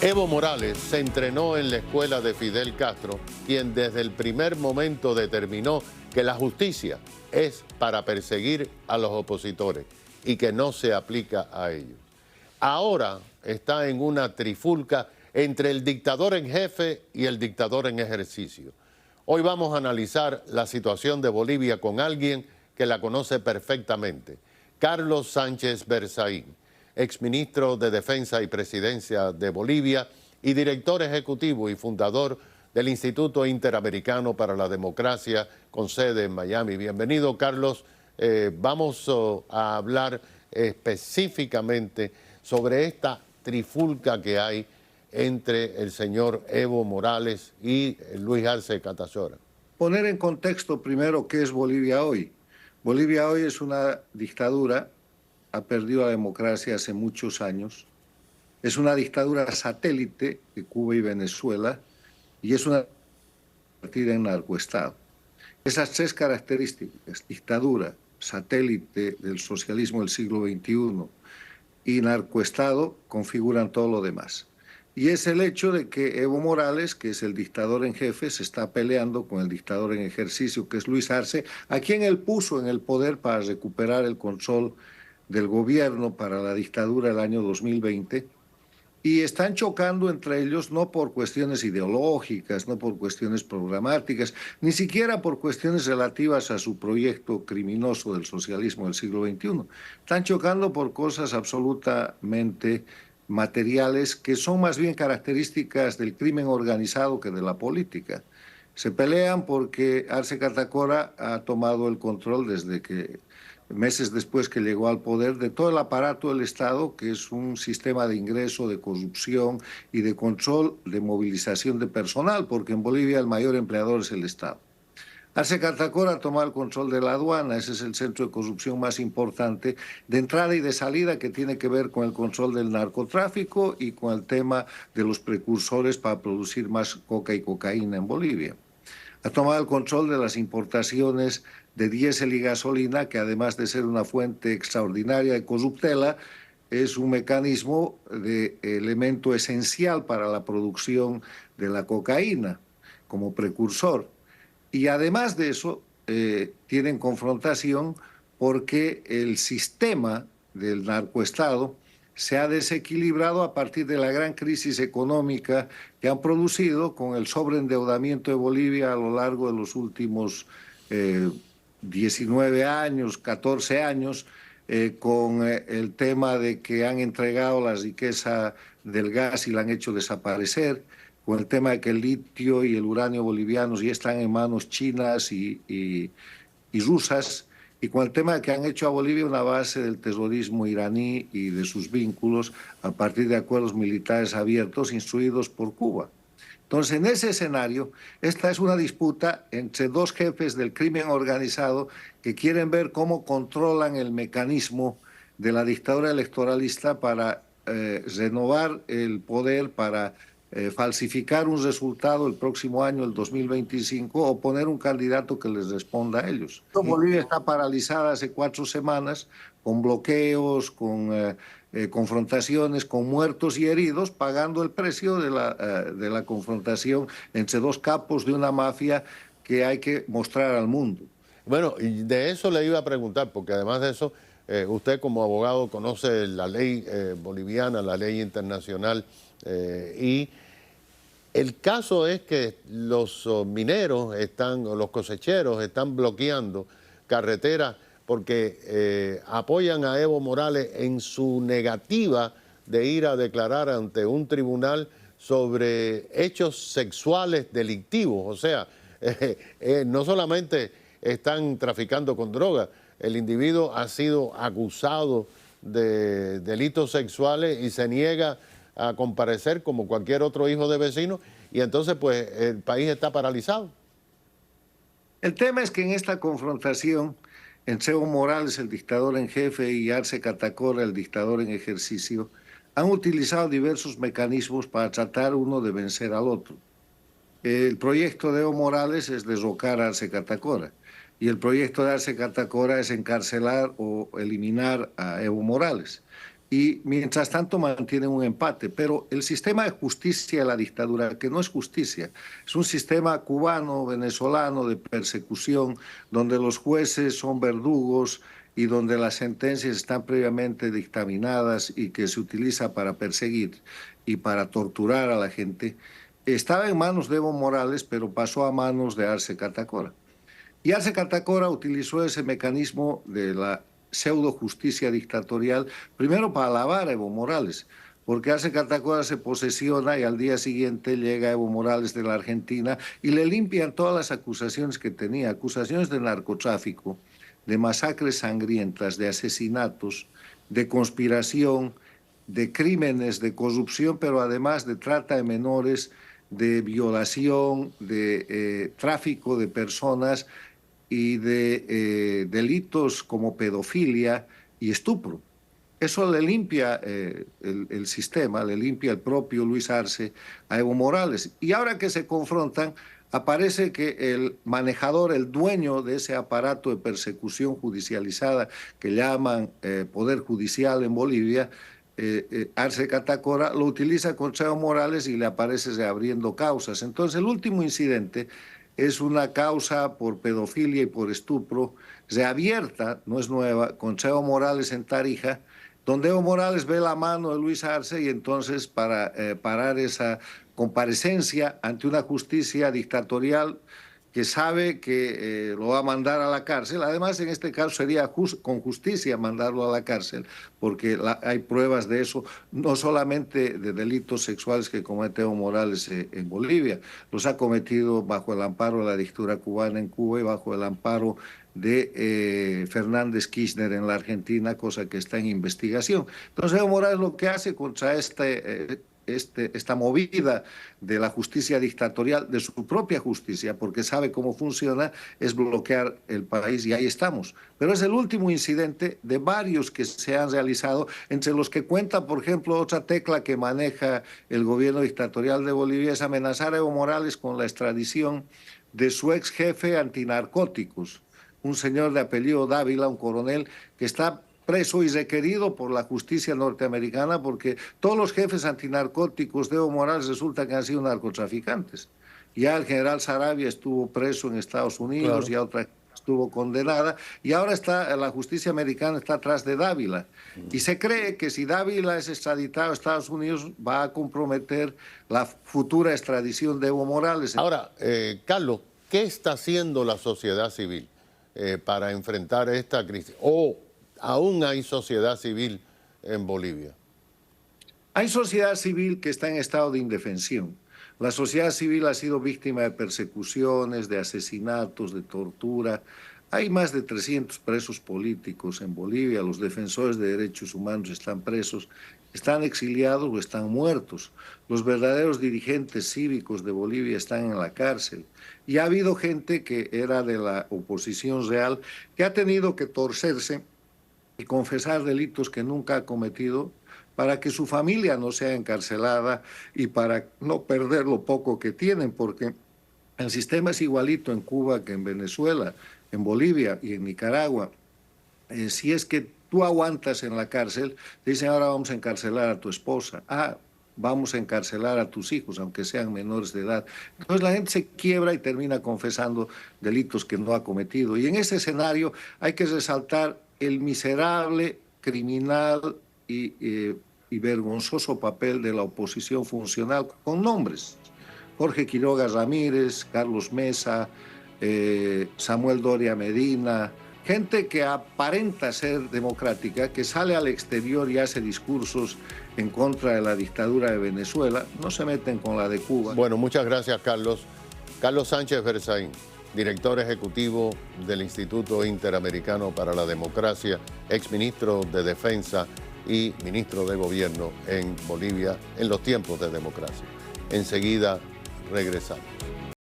Evo Morales se entrenó en la escuela de Fidel Castro, quien desde el primer momento determinó que la justicia es para perseguir a los opositores y que no se aplica a ellos. Ahora está en una trifulca entre el dictador en jefe y el dictador en ejercicio. Hoy vamos a analizar la situación de Bolivia con alguien que la conoce perfectamente, Carlos Sánchez Berzaín, exministro de Defensa y Presidencia de Bolivia y director ejecutivo y fundador del Instituto Interamericano para la Democracia con sede en Miami. Bienvenido, Carlos. Vamos a hablar específicamente sobre esta trifulca que hay entre el señor Evo Morales y Luis Arce Catacora. Poner en contexto primero qué es Bolivia hoy. Bolivia hoy es una dictadura, ha perdido la democracia hace muchos años, es una dictadura satélite de Cuba y Venezuela y es una partida en narcoestado. Esas tres características, dictadura, satélite del socialismo del siglo XXI y narcoestado, configuran todo lo demás. Y es el hecho de que Evo Morales, que es el dictador en jefe, se está peleando con el dictador en ejercicio, que es Luis Arce, a quien él puso en el poder para recuperar el control del gobierno para la dictadura el año 2020, y están chocando entre ellos no por cuestiones ideológicas, no por cuestiones programáticas, ni siquiera por cuestiones relativas a su proyecto criminoso del socialismo del siglo XXI. Están chocando por cosas absolutamente materiales que son más bien características del crimen organizado que de la política. Se pelean porque Arce Catacora ha tomado el control desde que meses después que llegó al poder, de todo el aparato del Estado, que es un sistema de ingreso, de corrupción y de control de movilización de personal, porque en Bolivia el mayor empleador es el Estado. Arce Catacora toma el control de la aduana, ese es el centro de corrupción más importante de entrada y de salida, que tiene que ver con el control del narcotráfico y con el tema de los precursores para producir más coca y cocaína en Bolivia. Ha tomado el control de las importaciones de diésel y gasolina, que además de ser una fuente extraordinaria de corruptela, es un mecanismo de elemento esencial para la producción de la cocaína como precursor. Y además de eso, tienen confrontación porque el sistema del narcoestado se ha desequilibrado a partir de la gran crisis económica que han producido con el sobreendeudamiento de Bolivia a lo largo de los últimos 19 años, 14 años, con el tema de que han entregado la riqueza del gas y la han hecho desaparecer, con el tema de que el litio y el uranio bolivianos ya están en manos chinas y rusas, y con el tema de que han hecho a Bolivia una base del terrorismo iraní y de sus vínculos a partir de acuerdos militares abiertos instruidos por Cuba. Entonces, en ese escenario, esta es una disputa entre dos jefes del crimen organizado que quieren ver cómo controlan el mecanismo de la dictadura electoralista para renovar el poder, para falsificar un resultado el próximo año, el 2025, o poner un candidato que les responda a ellos. Bolivia está paralizada hace 4 semanas, con bloqueos, con confrontaciones, con muertos y heridos, pagando el precio de la confrontación entre dos capos de una mafia que hay que mostrar al mundo. Bueno, y de eso le iba a preguntar, porque además de eso, usted como abogado conoce la ley boliviana, la ley internacional, y el caso es que los mineros o los cosecheros están bloqueando carreteras porque apoyan a Evo Morales en su negativa de ir a declarar ante un tribunal sobre hechos sexuales delictivos. O sea, no solamente están traficando con drogas, el individuo ha sido acusado de delitos sexuales y se niega a comparecer como cualquier otro hijo de vecino, y entonces pues el país está paralizado. El tema es que en esta confrontación entre Evo Morales, el dictador en jefe, y Arce Catacora, el dictador en ejercicio, han utilizado diversos mecanismos para tratar uno de vencer al otro. El proyecto de Evo Morales es derrocar a Arce Catacora, y el proyecto de Arce Catacora es encarcelar o eliminar a Evo Morales. Y mientras tanto mantienen un empate, pero el sistema de justicia de la dictadura, que no es justicia, es un sistema cubano, venezolano de persecución, donde los jueces son verdugos y donde las sentencias están previamente dictaminadas y que se utiliza para perseguir y para torturar a la gente, estaba en manos de Evo Morales, pero pasó a manos de Arce Catacora. Y Arce Catacora utilizó ese mecanismo de la pseudo justicia dictatorial, primero para alabar a Evo Morales, porque Arce Catacora se posesiona y al día siguiente llega Evo Morales de la Argentina y le limpian todas las acusaciones que tenía, acusaciones de narcotráfico, de masacres sangrientas, de asesinatos, de conspiración, de crímenes, de corrupción, pero además de trata de menores, de violación, de tráfico de personas y de delitos como pedofilia y estupro. Eso le limpia el sistema, le limpia el propio Luis Arce a Evo Morales. Y ahora que se confrontan, aparece que el manejador, el dueño de ese aparato de persecución judicializada que llaman Poder Judicial en Bolivia, Arce Catacora, lo utiliza contra Evo Morales y le aparece reabriendo causas. Entonces el último incidente es una causa por pedofilia y por estupro reabierta, no es nueva, contra Evo Morales en Tarija, donde Evo Morales ve la mano de Luis Arce y entonces para parar esa comparecencia ante una justicia dictatorial que sabe que lo va a mandar a la cárcel. Además, en este caso sería con justicia mandarlo a la cárcel, porque hay pruebas de eso, no solamente de delitos sexuales que comete Evo Morales en Bolivia, los ha cometido bajo el amparo de la dictadura cubana en Cuba y bajo el amparo de Fernández Kirchner en la Argentina, cosa que está en investigación. Entonces, Evo Morales lo que hace contra esta movida de la justicia dictatorial, de su propia justicia, porque sabe cómo funciona, es bloquear el país y ahí estamos. Pero es el último incidente de varios que se han realizado, entre los que cuenta, por ejemplo, otra tecla que maneja el gobierno dictatorial de Bolivia, es amenazar a Evo Morales con la extradición de su ex jefe antinarcóticos, un señor de apellido Dávila, un coronel que está preso y requerido por la justicia norteamericana porque todos los jefes antinarcóticos de Evo Morales resulta que han sido narcotraficantes. Ya el general Saravia estuvo preso en Estados Unidos, ya otra estuvo condenada y ahora la justicia americana está atrás de Dávila. Y se cree que si Dávila es extraditado a Estados Unidos va a comprometer la futura extradición de Evo Morales. Ahora, Carlos, ¿qué está haciendo la sociedad civil para enfrentar esta crisis? ¿Aún hay sociedad civil en Bolivia? Hay sociedad civil que está en estado de indefensión. La sociedad civil ha sido víctima de persecuciones, de asesinatos, de tortura. Hay más de 300 presos políticos en Bolivia. Los defensores de derechos humanos están presos, están exiliados o están muertos. Los verdaderos dirigentes cívicos de Bolivia están en la cárcel. Y ha habido gente que era de la oposición real que ha tenido que torcerse y confesar delitos que nunca ha cometido para que su familia no sea encarcelada y para no perder lo poco que tienen, porque el sistema es igualito en Cuba que en Venezuela, en Bolivia y en Nicaragua. Si es que tú aguantas en la cárcel, te dicen ahora vamos a encarcelar a tu esposa, vamos a encarcelar a tus hijos, aunque sean menores de edad. Entonces la gente se quiebra y termina confesando delitos que no ha cometido. Y en ese escenario hay que resaltar el miserable, criminal y vergonzoso papel de la oposición funcional con nombres. Jorge Quiroga Ramírez, Carlos Mesa, Samuel Doria Medina, gente que aparenta ser democrática, que sale al exterior y hace discursos en contra de la dictadura de Venezuela, no se meten con la de Cuba. Bueno, muchas gracias, Carlos. Carlos Sánchez Berzaín, director ejecutivo del Instituto Interamericano para la Democracia, exministro de Defensa y ministro de Gobierno en Bolivia en los tiempos de democracia. Enseguida regresamos.